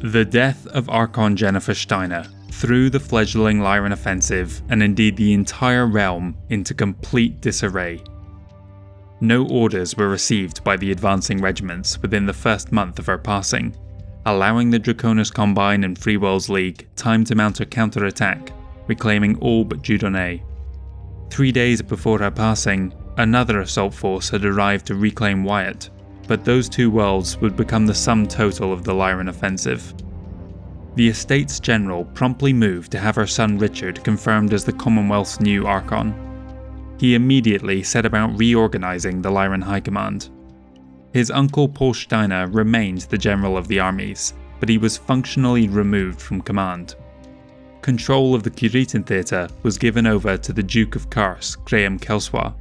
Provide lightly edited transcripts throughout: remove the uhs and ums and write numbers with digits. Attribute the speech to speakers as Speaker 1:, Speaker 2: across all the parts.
Speaker 1: The death of Archon Jennifer Steiner threw the fledgling Lyran offensive, and indeed the entire realm, into complete disarray. No orders were received by the advancing regiments within the first month of her passing, allowing the Draconis Combine and Free Worlds League time to mount a counterattack, reclaiming all but Judone. 3 days before her passing, another assault force had arrived to reclaim Wyatt, but those two worlds would become the sum total of the Lyran offensive. The Estates General promptly moved to have her son Richard confirmed as the Commonwealth's new Archon. He immediately set about reorganizing the Lyran High Command. His uncle Paul Steiner remained the general of the armies, but he was functionally removed from command. Control of the Kuritan theatre was given over to the Duke of Kars, Graham Kelswa.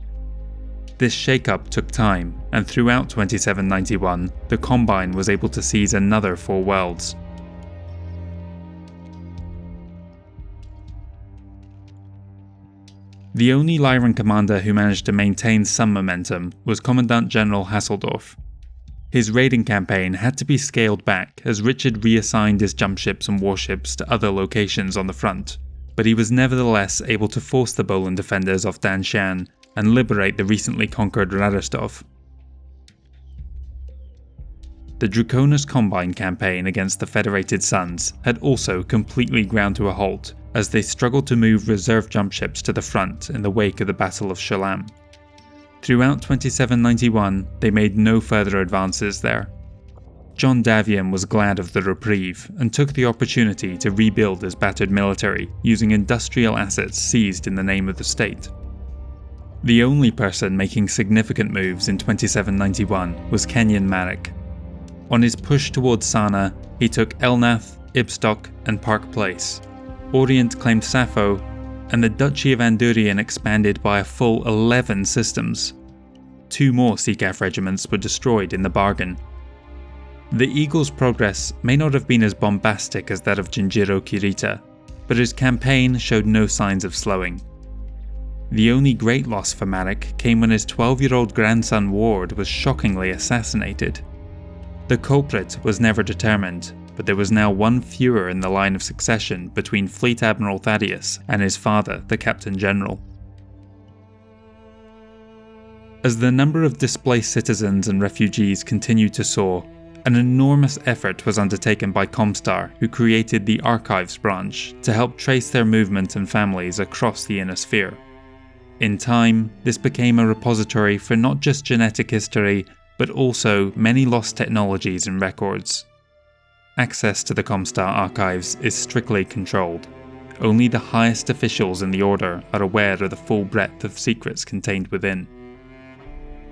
Speaker 1: This shake-up took time, and throughout 2791, the Combine was able to seize another 4 worlds. The only Lyran commander who managed to maintain some momentum was Commandant General Hasseldorf. His raiding campaign had to be scaled back as Richard reassigned his jump ships and warships to other locations on the front, but he was nevertheless able to force the Bolan defenders off Danshan and liberate the recently conquered Raderstov. The Draconis Combine campaign against the Federated Sons had also completely ground to a halt as they struggled to move reserve jump ships to the front in the wake of the Battle of Shalam. Throughout 2791, they made no further advances there. John Davion was glad of the reprieve and took the opportunity to rebuild his battered military using industrial assets seized in the name of the state. The only person making significant moves in 2791 was Kenyan Marik. On his push towards Sarna, he took Elnath, Ibstock, and Park Place. Orient claimed Sappho, and the Duchy of Andurian expanded by a full 11 systems. 2 more Seacav regiments were destroyed in the bargain. The Eagle's progress may not have been as bombastic as that of Jinjiro Kurita, but his campaign showed no signs of slowing. The only great loss for Marik came when his 12-year-old grandson Ward was shockingly assassinated. The culprit was never determined, but there was now one fewer in the line of succession between Fleet Admiral Thaddeus and his father, the Captain General. As the number of displaced citizens and refugees continued to soar, an enormous effort was undertaken by ComStar, who created the Archives branch to help trace their movement and families across the Inner Sphere. In time, this became a repository for not just genetic history, but also many lost technologies and records. Access to the ComStar archives is strictly controlled. Only the highest officials in the Order are aware of the full breadth of secrets contained within.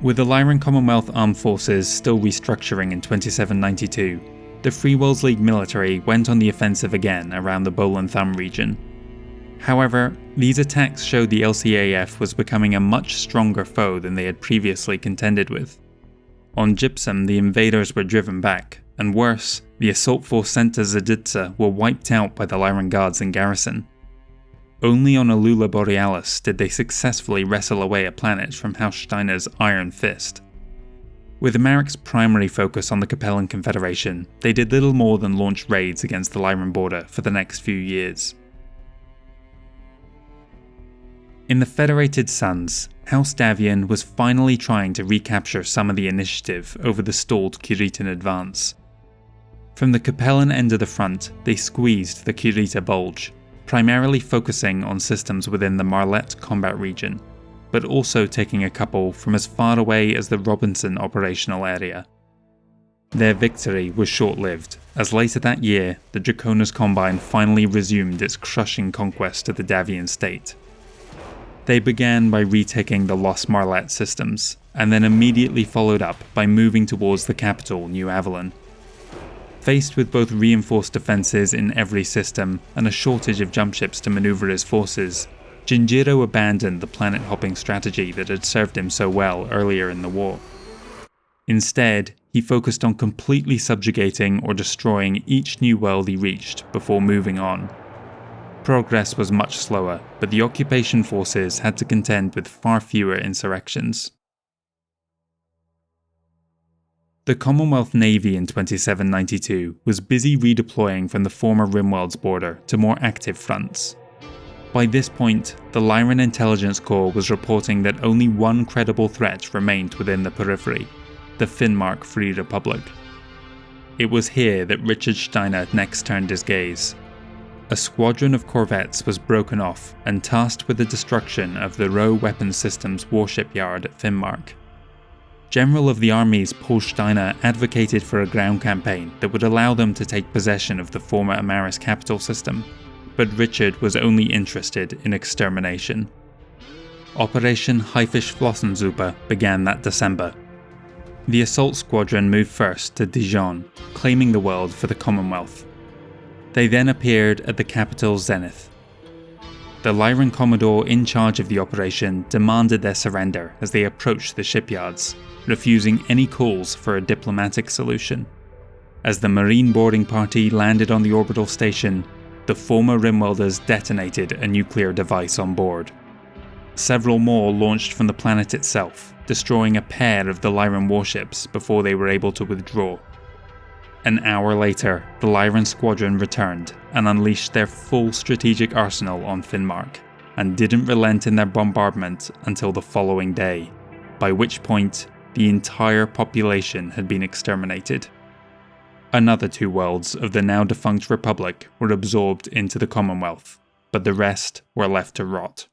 Speaker 1: With the Lyran Commonwealth Armed Forces still restructuring in 2792, the Free Worlds League military went on the offensive again around the Bolan Thumb region. However, these attacks showed the LCAF was becoming a much stronger foe than they had previously contended with. On Gypsum, the invaders were driven back, and worse, the assault force sent to Zaditsa were wiped out by the Lyran guards in garrison. Only on Alula Borealis did they successfully wrestle away a planet from House Steiner's Iron Fist. With Marik's primary focus on the Capellan Confederation, they did little more than launch raids against the Lyran border for the next few years. In the Federated Sons, House Davion was finally trying to recapture some of the initiative over the stalled Kuritan advance. From the Capellan end of the front, they squeezed the Kurita Bulge, primarily focusing on systems within the Marlette combat region, but also taking a couple from as far away as the Robinson operational area. Their victory was short-lived, as later that year, the Draconis Combine finally resumed its crushing conquest of the Davion state. They began by retaking the lost Marlette systems, and then immediately followed up by moving towards the capital, New Avalon. Faced with both reinforced defences in every system and a shortage of jump ships to manoeuvre his forces, Jinjiro abandoned the planet-hopping strategy that had served him so well earlier in the war. Instead, he focused on completely subjugating or destroying each new world he reached before moving on. Progress was much slower, but the occupation forces had to contend with far fewer insurrections. The Commonwealth Navy in 2792 was busy redeploying from the former Rimworld's border to more active fronts. By this point, the Lyran Intelligence Corps was reporting that only one credible threat remained within the Periphery, the Finnmark Free Republic. It was here that Richard Steiner next turned his gaze. A squadron of corvettes was broken off and tasked with the destruction of the Roe Weapons Systems warship yard at Finnmark. General of the armies Paul Steiner advocated for a ground campaign that would allow them to take possession of the former Amaris capital system, but Richard was only interested in extermination. Operation HAIFISCHFLOSSENSUPPE began that December. The assault squadron moved first to Dijon, claiming the world for the Commonwealth. They then appeared at the capital's zenith. The Lyran Commodore in charge of the operation demanded their surrender as they approached the shipyards, refusing any calls for a diplomatic solution. As the Marine boarding party landed on the orbital station, the former Rimworlders detonated a nuclear device on board. Several more launched from the planet itself, destroying a pair of the Lyran warships before they were able to withdraw. An hour later, the Lyran squadron returned and unleashed their full strategic arsenal on Finnmark, and didn't relent in their bombardment until the following day, by which point the entire population had been exterminated. Another 2 worlds of the now defunct Republic were absorbed into the Commonwealth, but the rest were left to rot.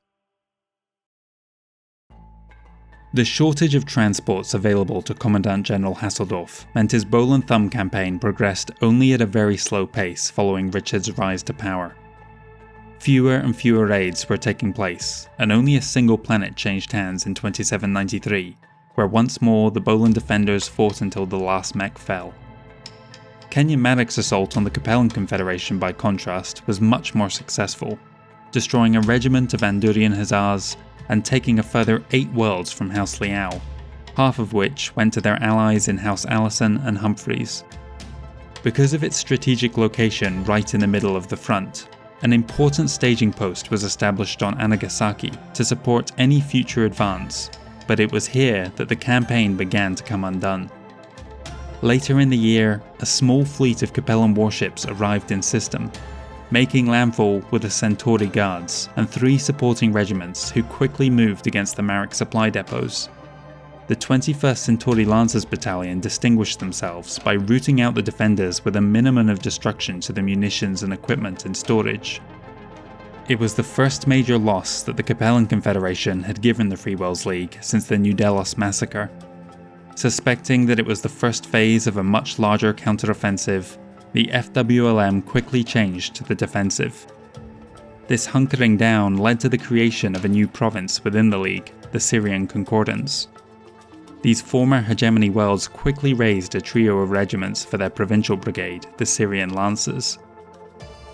Speaker 1: The shortage of transports available to Commandant General Hasseldorf meant his Bowl and Thumb campaign progressed only at a very slow pace following Richard's rise to power. Fewer and fewer raids were taking place, and only a single planet changed hands in 2793, where once more the Bolan defenders fought until the last mech fell. Kenyan Marik's assault on the Capellan Confederation, by contrast, was much more successful, destroying a regiment of Andurian Hussars and taking a further 8 worlds from House Liao, half of which went to their allies in House Allison and Humphreys. Because of its strategic location right in the middle of the front, an important staging post was established on Anagasaki to support any future advance, but it was here that the campaign began to come undone. Later in the year, a small fleet of Capellan warships arrived in system, making landfall with the Centauri Guards and 3 supporting regiments who quickly moved against the Marik supply depots. The 21st Centauri Lancers Battalion distinguished themselves by rooting out the defenders with a minimum of destruction to the munitions and equipment in storage. It was the first major loss that the Capellan Confederation had given the Free Worlds League since the New Delos massacre. Suspecting that it was the first phase of a much larger counteroffensive, the FWLM quickly changed to the defensive. This hunkering down led to the creation of a new province within the League, the Syrian Concordance. These former hegemony worlds quickly raised a trio of regiments for their provincial brigade, the Syrian Lancers.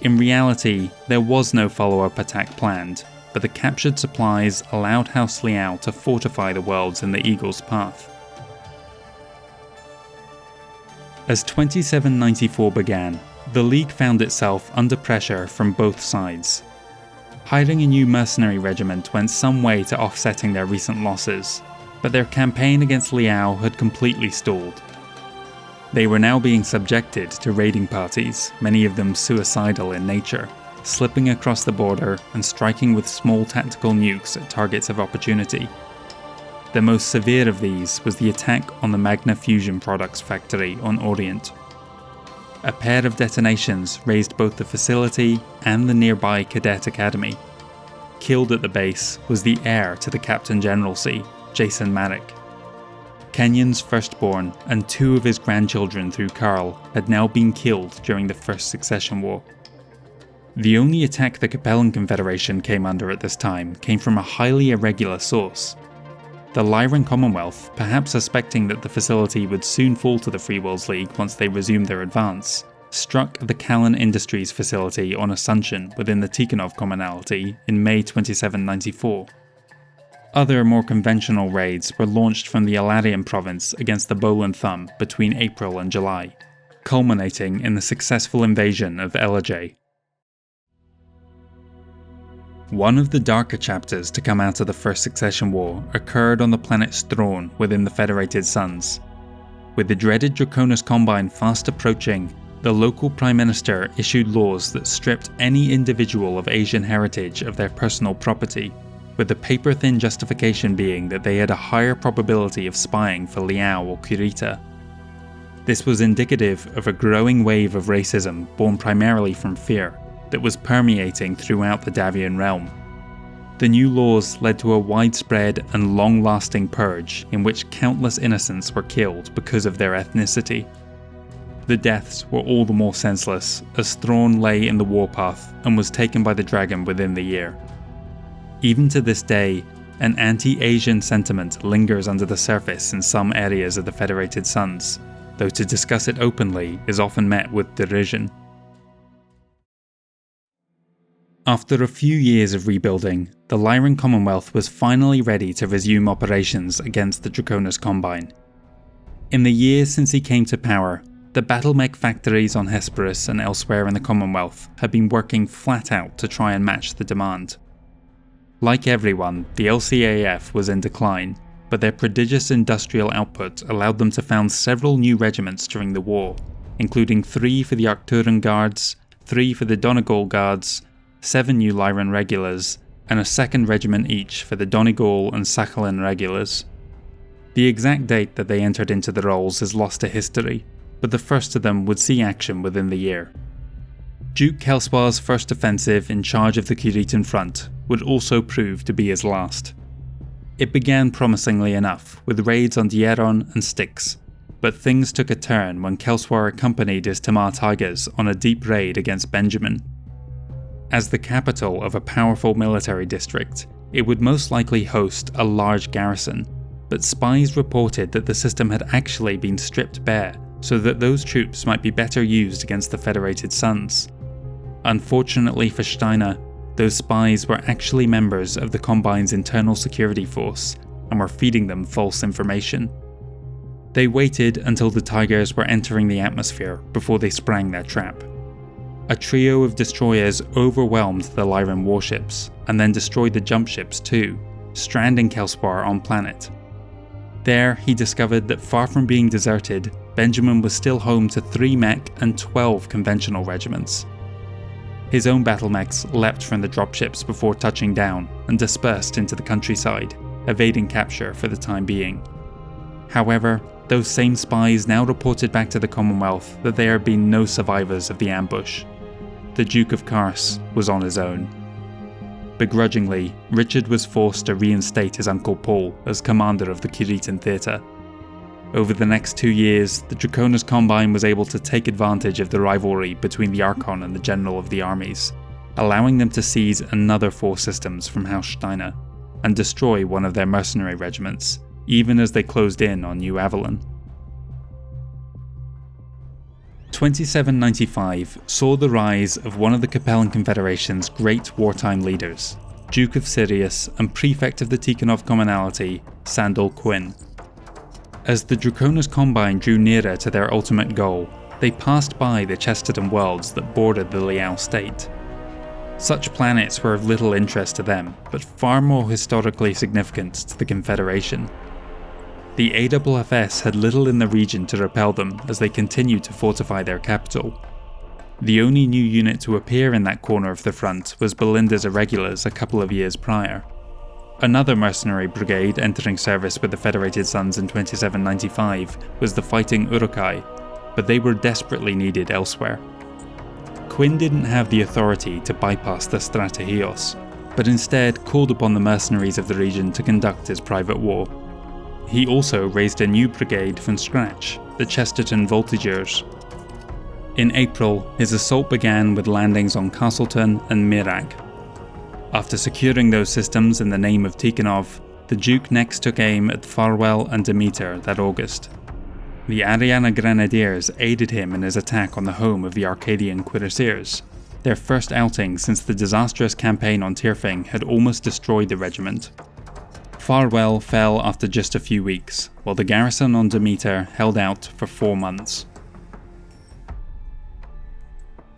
Speaker 1: In reality, there was no follow-up attack planned, but the captured supplies allowed House Liao to fortify the worlds in the Eagle's path. As 2794 began, the League found itself under pressure from both sides. Hiring a new mercenary regiment went some way to offsetting their recent losses, but their campaign against Liao had completely stalled. They were now being subjected to raiding parties, many of them suicidal in nature, slipping across the border and striking with small tactical nukes at targets of opportunity. The most severe of these was the attack on the Magna Fusion Products factory on Orient. A pair of detonations razed both the facility and the nearby Cadet Academy. Killed at the base was the heir to the Captain Generalcy, Jason Marik. Kenyon's firstborn and 2 of his grandchildren through Karl had now been killed during the First Succession War. The only attack the Capellan Confederation came under at this time came from a highly irregular source. The Lyran Commonwealth, perhaps suspecting that the facility would soon fall to the Free Worlds League once they resumed their advance, struck the Callan Industries facility on Asuncion within the Tikonov Commonalty in May 2794. Other more conventional raids were launched from the Alarian province against the Bowl and Thumb between April and July, culminating in the successful invasion of Elajay. One of the darker chapters to come out of the First Succession War occurred on the planet Strawn within the Federated Suns. With the dreaded Draconis Combine fast approaching, the local Prime Minister issued laws that stripped any individual of Asian heritage of their personal property, with the paper-thin justification being that they had a higher probability of spying for Liao or Kurita. This was indicative of a growing wave of racism born primarily from fear that was permeating throughout the Davion realm. The new laws led to a widespread and long-lasting purge in which countless innocents were killed because of their ethnicity. The deaths were all the more senseless as Thrawn lay in the warpath and was taken by the dragon within the year. Even to this day, an anti-Asian sentiment lingers under the surface in some areas of the Federated Suns, though to discuss it openly is often met with derision. After a few years of rebuilding, the Lyran Commonwealth was finally ready to resume operations against the Draconis Combine. In the years since he came to power, the battle mech factories on Hesperus and elsewhere in the Commonwealth had been working flat out to try and match the demand. Like everyone, the LCAF was in decline, but their prodigious industrial output allowed them to found several new regiments during the war, including 3 for the Arcturan Guards, 3 for the Donegal Guards, 7 new Lyran regulars, and a 2nd regiment each for the Donegal and Sakhalin regulars. The exact date that they entered into the roles is lost to history, but the first of them would see action within the year. Duke Kelsoir's first offensive in charge of the Kuritan front would also prove to be his last. It began promisingly enough, with raids on Dieron and Styx, but things took a turn when Kelsoir accompanied his Tamar Tigers on a deep raid against Benjamin. As the capital of a powerful military district, it would most likely host a large garrison, but spies reported that the system had actually been stripped bare so that those troops might be better used against the Federated Suns. Unfortunately for Steiner, those spies were actually members of the Combine's internal security force and were feeding them false information. They waited until the Tigers were entering the atmosphere before they sprang their trap. A trio of destroyers overwhelmed the Lyran warships and then destroyed the jump ships too, stranding Kelsoir on planet. There he discovered that far from being deserted, Benjamin was still home to 3 mech and 12 conventional regiments. His own battle mechs leapt from the dropships before touching down and dispersed into the countryside, evading capture for the time being. However, those same spies now reported back to the Commonwealth that there had been no survivors of the ambush. The Duke of Kars was on his own. Begrudgingly, Richard was forced to reinstate his uncle Paul as commander of the Kuritan Theatre. Over the next 2 years, the Draconis Combine was able to take advantage of the rivalry between the Archon and the General of the Armies, allowing them to seize another 4 systems from House Steiner, and destroy one of their mercenary regiments, even as they closed in on New Avalon. 2795 saw the rise of one of the Capellan Confederation's great wartime leaders, Duke of Sirius and Prefect of the Tikonov Commonalty, Sandal Quinn. As the Draconis Combine drew nearer to their ultimate goal, they passed by the Chesterton worlds that bordered the Liao state. Such planets were of little interest to them, but far more historically significant to the Confederation. The AFFS had little in the region to repel them as they continued to fortify their capital. The only new unit to appear in that corner of the front was Belinda's Irregulars a couple of years prior. Another mercenary brigade entering service with the Federated Suns in 2795 was the Fighting Urukai, but they were desperately needed elsewhere. Quinn didn't have the authority to bypass the Strategios, but instead called upon the mercenaries of the region to conduct his private war. He also raised a new brigade from scratch, the Chesterton Voltigeurs. In April, his assault began with landings on Castleton and Mirag. After securing those systems in the name of Tikonov, the Duke next took aim at Farwell and Demeter that August. The Ariana Grenadiers aided him in his attack on the home of the Arcadian Cuirassiers, their first outing since the disastrous campaign on Tirfing had almost destroyed the regiment. Farwell fell after just a few weeks, while the garrison on Demeter held out for 4 months.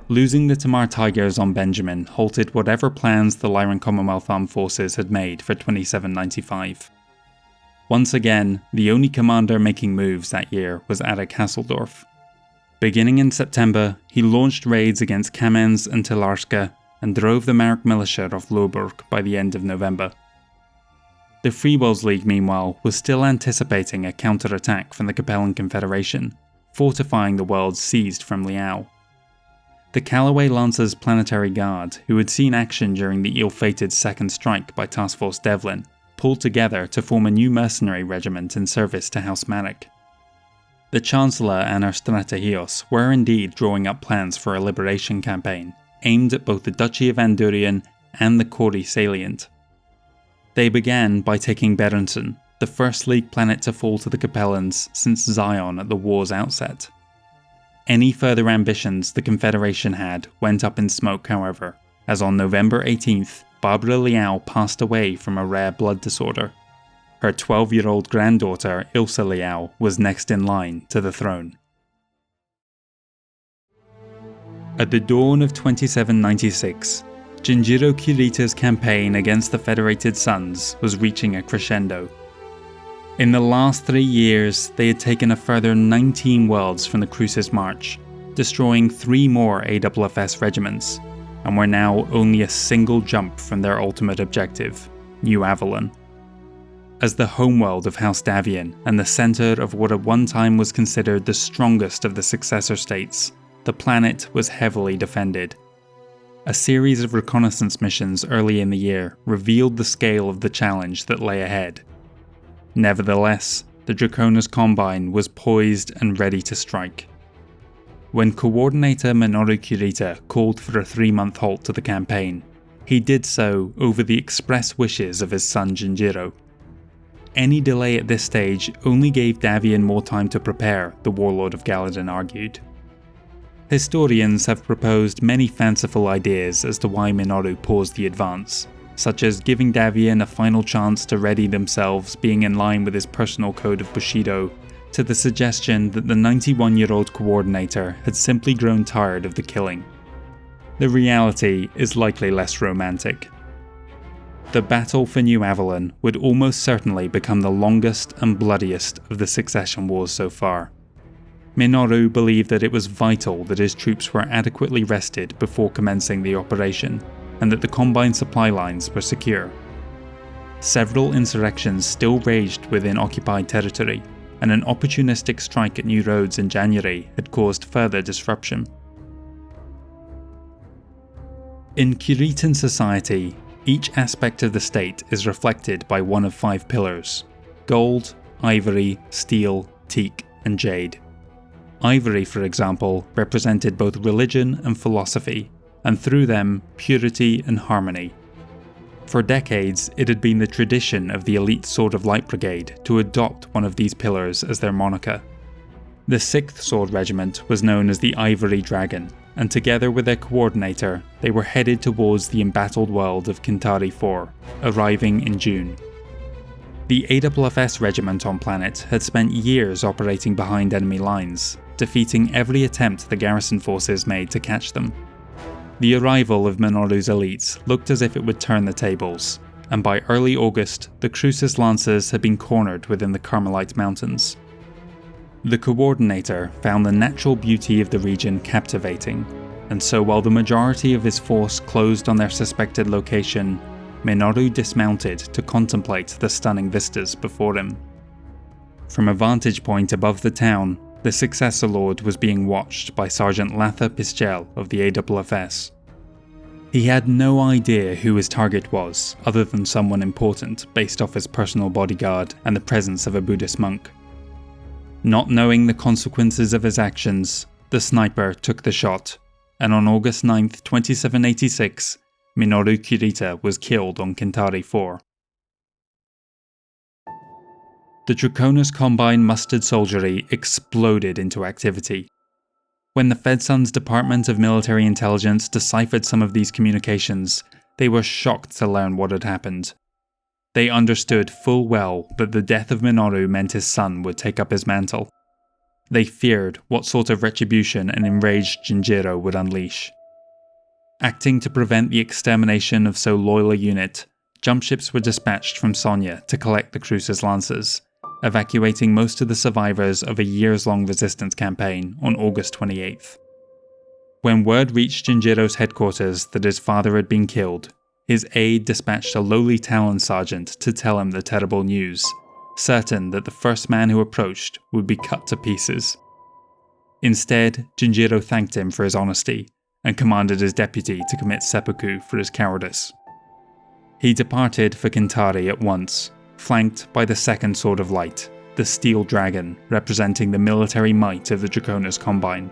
Speaker 1: Losing the Tamar Tigers on Benjamin halted whatever plans the Lyran Commonwealth Armed Forces had made for 2795. Once again, the only commander making moves that year was Adak Hasseldorf. Beginning in September, he launched raids against Kamenz and Telarska and drove the Marik militia off Lohburg by the end of November. The Free Worlds League, meanwhile, was still anticipating a counterattack from the Capellan Confederation, fortifying the worlds seized from Liao. The Callaway Lancers Planetary Guard, who had seen action during the ill-fated Second Strike by Task Force Devlin, pulled together to form a new mercenary regiment in service to House Marik. The Chancellor and her Strategios were indeed drawing up plans for a liberation campaign, aimed at both the Duchy of Andurian and the Kori salient. They began by taking Berenson, the first League planet to fall to the Capellans since Zion at the war's outset. Any further ambitions the Confederation had went up in smoke, however, as on November 18th, Barbara Liao passed away from a rare blood disorder. Her 12-year-old granddaughter, Ilsa Liao, was next in line to the throne. At the dawn of 2796, Jinjiro Kurita's campaign against the Federated Suns was reaching a crescendo. In the last 3 years, they had taken a further 19 worlds from the Crucis March, destroying 3 more AFFS regiments, and were now only a single jump from their ultimate objective, New Avalon. As the homeworld of House Davion and the centre of what at one time was considered the strongest of the successor states, the planet was heavily defended. A series of reconnaissance missions early in the year revealed the scale of the challenge that lay ahead. Nevertheless, the Draconis Combine was poised and ready to strike. When Coordinator Minoru Kurita called for a 3-month halt to the campaign, he did so over the express wishes of his son Jinjiro. Any delay at this stage only gave Davion more time to prepare, the Warlord of Galadin argued. Historians have proposed many fanciful ideas as to why Minoru paused the advance, such as giving Davion a final chance to ready themselves being in line with his personal code of Bushido, to the suggestion that the 91-year-old coordinator had simply grown tired of the killing. The reality is likely less romantic. The battle for New Avalon would almost certainly become the longest and bloodiest of the succession wars so far. Minoru believed that it was vital that his troops were adequately rested before commencing the operation, and that the Combine supply lines were secure. Several insurrections still raged within occupied territory, and an opportunistic strike at New Roads in January had caused further disruption. In Kuritan society, each aspect of the state is reflected by one of 5 pillars: gold, ivory, steel, teak, and jade. Ivory, for example, represented both religion and philosophy, and through them, purity and harmony. For decades, it had been the tradition of the elite Sword of Light Brigade to adopt one of these pillars as their moniker. The 6th Sword Regiment was known as the Ivory Dragon, and together with their coordinator, they were headed towards the embattled world of Kintari 4, arriving in June. The AFFS regiment on planet had spent years operating behind enemy lines, defeating every attempt the garrison forces made to catch them. The arrival of Minoru's elites looked as if it would turn the tables, and by early August, the Crucis Lancers had been cornered within the Carmelite Mountains. The coordinator found the natural beauty of the region captivating, and so while the majority of his force closed on their suspected location, Minoru dismounted to contemplate the stunning vistas before him. From a vantage point above the town, the Successor Lord was being watched by Sergeant Latha Pischel of the AFFS. He had no idea who his target was, other than someone important based off his personal bodyguard and the presence of a Buddhist monk. Not knowing the consequences of his actions, the sniper took the shot, and on August 9, 2786, Minoru Kurita was killed on Kintari 4. The Draconis Combine mustered soldiery exploded into activity. When the FedSun's Department of Military Intelligence deciphered some of these communications, they were shocked to learn what had happened. They understood full well that the death of Minoru meant his son would take up his mantle. They feared what sort of retribution an enraged Jinjiro would unleash. Acting to prevent the extermination of so loyal a unit, jump ships were dispatched from Sonya to collect the Cruce's lancers, evacuating most of the survivors of a years-long resistance campaign on August 28th. When word reached Jinjiro's headquarters that his father had been killed, his aide dispatched a lowly Talon sergeant to tell him the terrible news, certain that the first man who approached would be cut to pieces. Instead, Jinjiro thanked him for his honesty and commanded his deputy to commit seppuku for his cowardice. He departed for Kintari at once, flanked by the second Sword of Light, the Steel Dragon, representing the military might of the Draconis Combine.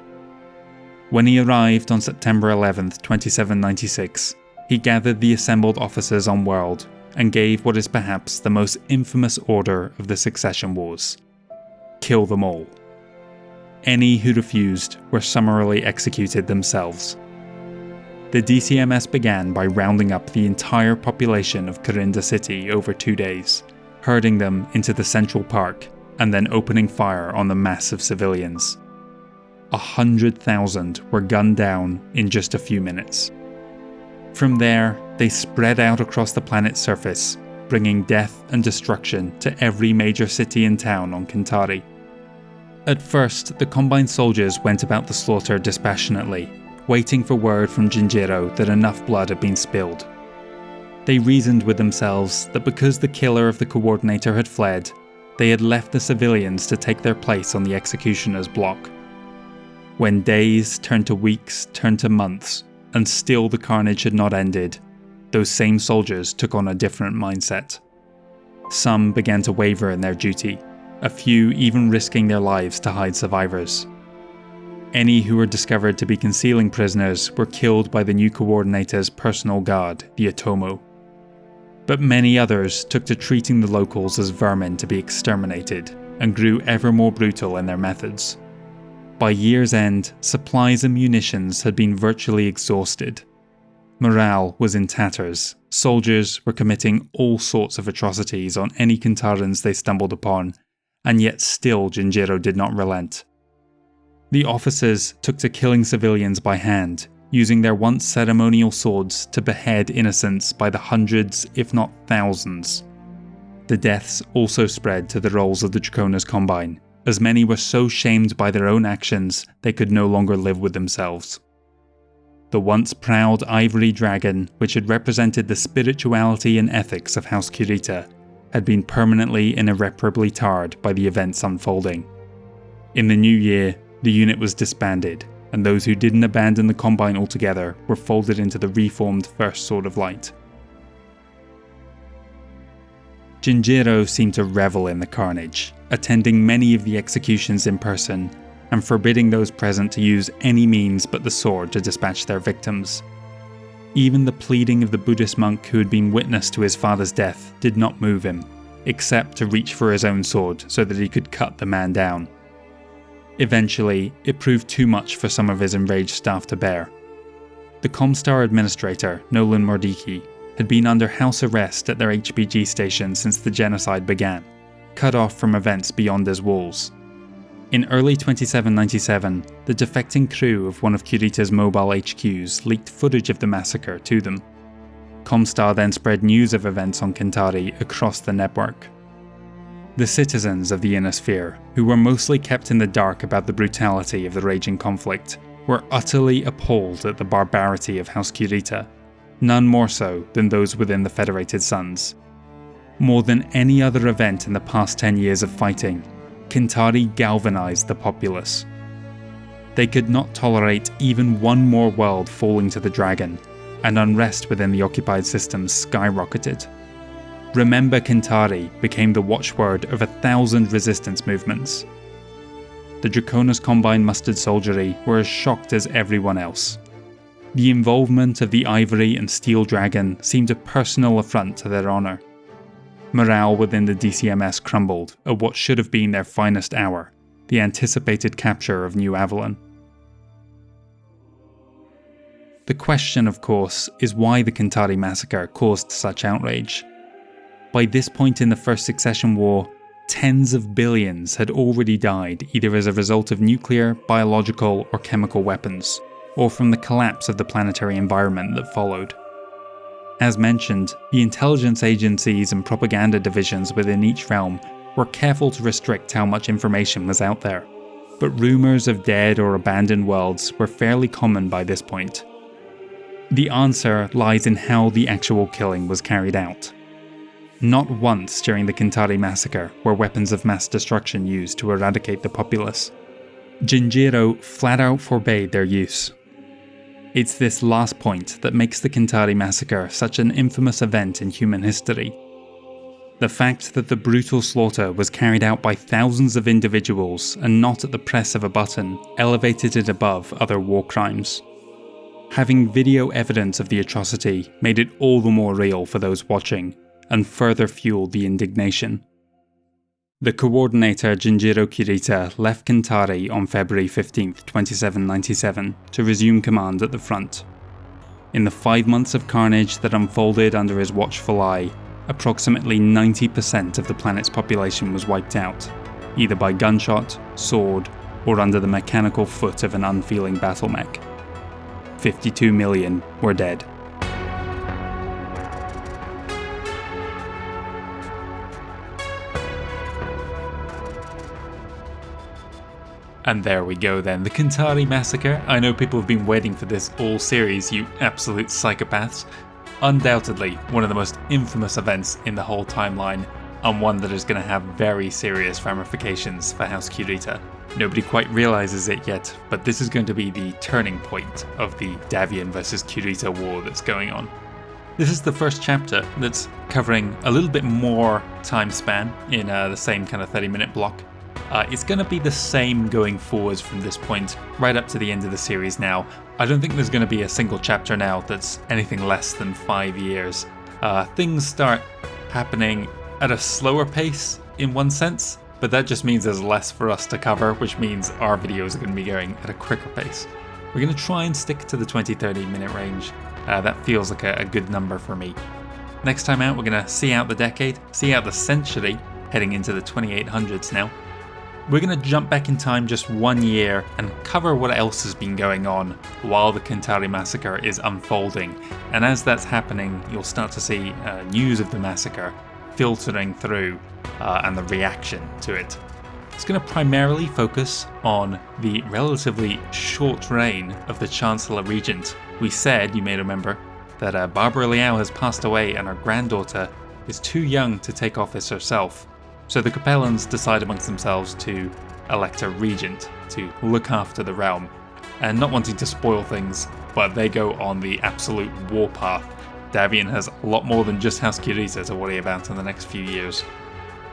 Speaker 1: When he arrived on September 11th, 2796, he gathered the assembled officers on World and gave what is perhaps the most infamous order of the Succession Wars: kill them all. Any who refused were summarily executed themselves. The DCMS began by rounding up the entire population of Corinda City over 2 days, herding them into the Central Park, and then opening fire on the mass of civilians. 100,000 were gunned down in just a few minutes. From there, they spread out across the planet's surface, bringing death and destruction to every major city and town on Kintari. At first, the Combine soldiers went about the slaughter dispassionately, waiting for word from Jinjiro that enough blood had been spilled. They reasoned with themselves that because the killer of the Coordinator had fled, they had left the civilians to take their place on the executioner's block. When days turned to weeks, turned to months, and still the carnage had not ended, those same soldiers took on a different mindset. Some began to waver in their duty, a few even risking their lives to hide survivors. Any who were discovered to be concealing prisoners were killed by the new Coordinator's personal guard, the Otomo. But many others took to treating the locals as vermin to be exterminated, and grew ever more brutal in their methods. By year's end, supplies and munitions had been virtually exhausted. Morale was in tatters, soldiers were committing all sorts of atrocities on any Kintarans they stumbled upon, and yet still Jinjiro did not relent. The officers took to killing civilians by hand, using their once ceremonial swords to behead innocents by the hundreds, if not thousands. The deaths also spread to the rolls of the Draconis Combine, as many were so shamed by their own actions they could no longer live with themselves. The once proud ivory dragon, which had represented the spirituality and ethics of House Kurita, had been permanently and irreparably tarred by the events unfolding. In the new year, the unit was disbanded, and those who didn't abandon the Combine altogether were folded into the reformed First Sword of Light. Jinjiro seemed to revel in the carnage, attending many of the executions in person, and forbidding those present to use any means but the sword to dispatch their victims. Even the pleading of the Buddhist monk who had been witness to his father's death did not move him, except to reach for his own sword so that he could cut the man down. Eventually, it proved too much for some of his enraged staff to bear. The ComStar administrator, Nolan Mordiki, had been under house arrest at their HBG station since the genocide began, cut off from events beyond his walls. In early 2797, the defecting crew of one of Kurita's mobile HQs leaked footage of the massacre to them. ComStar then spread news of events on Kintari across the network. The citizens of the Inner Sphere, who were mostly kept in the dark about the brutality of the raging conflict, were utterly appalled at the barbarity of House Kurita, none more so than those within the Federated Suns. More than any other event in the past 10 years of fighting, Kintari galvanized the populace. They could not tolerate even one more world falling to the dragon, and unrest within the occupied systems skyrocketed. Remember Kintari became the watchword of 1,000 resistance movements. The Draconis Combine mustered soldiery were as shocked as everyone else. The involvement of the Ivory and Steel Dragon seemed a personal affront to their honour. Morale within the DCMS crumbled at what should have been their finest hour, the anticipated capture of New Avalon. The question, of course, is why the Kintari massacre caused such outrage. By this point in the First Succession War, tens of billions had already died either as a result of nuclear, biological, or chemical weapons, or from the collapse of the planetary environment that followed. As mentioned, the intelligence agencies and propaganda divisions within each realm were careful to restrict how much information was out there, but rumours of dead or abandoned worlds were fairly common by this point. The answer lies in how the actual killing was carried out. Not once during the Kentares Massacre were weapons of mass destruction used to eradicate the populace. Jinjiro flat out forbade their use. It's this last point that makes the Kentares Massacre such an infamous event in human history. The fact that the brutal slaughter was carried out by thousands of individuals and not at the press of a button elevated it above other war crimes. Having video evidence of the atrocity made it all the more real for those watching, and further fueled the indignation. The coordinator Jinjiro Kurita left Kentares on February 15, 2797 to resume command at the front. In the 5 months of carnage that unfolded under his watchful eye, approximately 90% of the planet's population was wiped out, either by gunshot, sword, or under the mechanical foot of an unfeeling battle mech. 52 million were dead. And there we go then, the Kentares Massacre. I know people have been waiting for this all series, you absolute psychopaths. Undoubtedly one of the most infamous events in the whole timeline, and one that is going to have very serious ramifications for House Kurita. Nobody quite realises it yet, but this is going to be the turning point of the Davion versus Kurita war that's going on. This is the first chapter that's covering a little bit more time span in the same kind of 30-minute block. It's going to be the same going forwards from this point right up to the end of the series now. I don't think there's going to be a single chapter now that's anything less than 5 years. Things start happening at a slower pace in one sense, but that just means there's less for us to cover, which means our videos are going to be going at a quicker pace. We're going to try and stick to the 20-30 minute range. That feels like a good number for me. Next time out, we're going to see out the decade, see out the century, heading into the 2800s now. We're going to jump back in time just 1 year and cover what else has been going on while the Kentares Massacre is unfolding. And as that's happening, you'll start to see news of the massacre filtering through and the reaction to it. It's going to primarily focus on the relatively short reign of the Chancellor Regent. We said, you may remember, that Barbara Liao has passed away and her granddaughter is too young to take office herself. So the Capellans decide amongst themselves to elect a regent to look after the realm, and not wanting to spoil things, but they go on the absolute warpath. Davion has a lot more than just House Kurita to worry about in the next few years.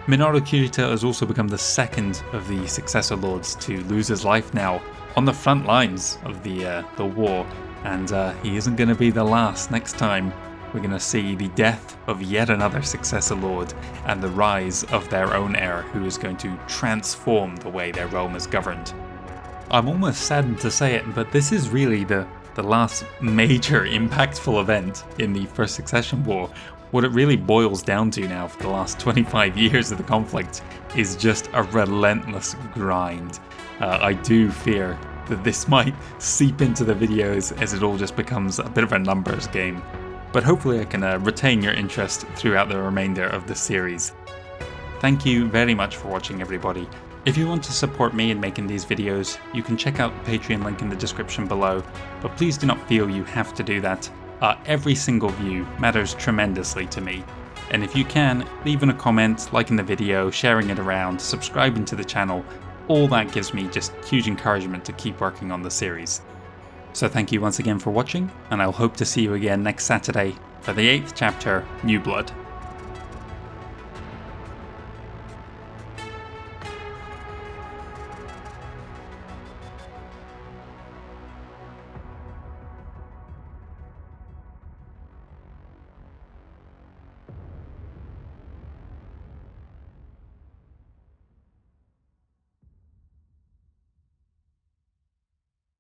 Speaker 1: Minoru Kurita has also become the second of the successor lords to lose his life now on the front lines of the war, and he isn't going to be the last. Next time we're going to see the death of yet another successor lord and the rise of their own heir who is going to transform the way their realm is governed. I'm almost saddened to say it, but this is really the last major impactful event in the First Succession War. What it really boils down to now for the last 25 years of the conflict is just a relentless grind. I do fear that this might seep into the videos as it all just becomes a bit of a numbers game. But hopefully I can retain your interest throughout the remainder of the series. Thank you very much for watching, everybody. If you want to support me in making these videos, you can check out the Patreon link in the description below, but please do not feel you have to do that. Every single view matters tremendously to me, and if you can, leaving a comment, liking the video, sharing it around, subscribing to the channel, all that gives me just huge encouragement to keep working on the series. So thank you once again for watching, and I'll hope to see you again next Saturday for the 8th chapter, New Blood.